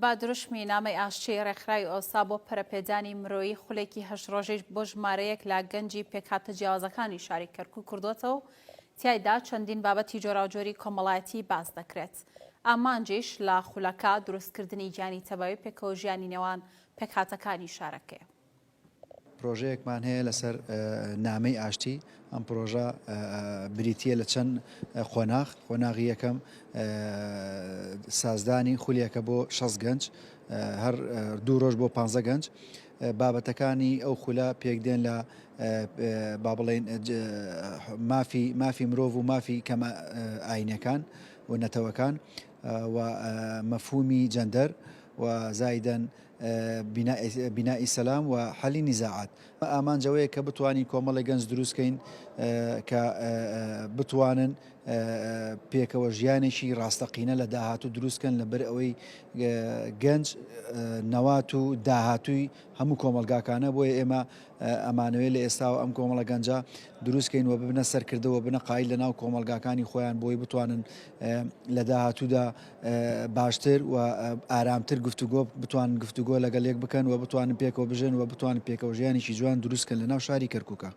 با دروشمی نامەی ئاشتی ڕێکخراوی ئۆسا بۆ پەرەپێدانی مرۆیی خولێکی 8 ڕۆژەی بۆ ژمارەیەک لا گەنجی پێکهاتە جیاوازەکانی شاری کەرکووک کردوتەوە و تیایدا چەندین بابەتی جۆراوجۆری کۆمەڵایەتی باس دەکرێت. ئامانجیش لە خولەکە دروستکردنی گیانی تەبەوی پێکەوە ژیانی نێوان پێکهاتەکانی شارەکەیە. پرۆژەیەکمان هەیە لەسەر نامەی ئاشتی. ئەم پرۆژە بریتیە لە چەند خۆناغی یەکەم سازدانی خولێکە بۆ 6 گەنج، هەر 2 ڕۆژ بۆ 15 گەنج. بابەتەکانی ئەو خولە پێکدێن لە با بڵێن مافی مرۆڤ و مافی کەمە ئاینەکان و نەتەوەکان و مەفهومی جەندەر و زایدەن بینایی سەلام و حەلی نیزاعات. ئامانجەوەیە کە بتوانین کۆمەڵی گەنج دروستکەین کە بتوانن پێکەوە ژیانێکی ڕاستەقینە لە داهاتوو دروستکەن لەبەر ئەوەی گەنج نەوات و داهاتووی هەموو کۆمەلگاکانە. بۆیە ئێمە ئەمانەوەی لە ئێستا و ئەم کۆمەڵە گەنجە دروستکەین و ببنە سەرکردەوە بنە قایل لە ناو کۆمەلگاکانی خۆیان بۆی بتوانن لە داهاتوودا باشتر و ئارامتر بتوانن گفتوگۆ لەگەڵ یەک بکەن و بتوانن پێکەوە بژن و بتوانن پێکەوە ژیانێکی جوان دروستکەن لە ناو شاری کەرکووکە.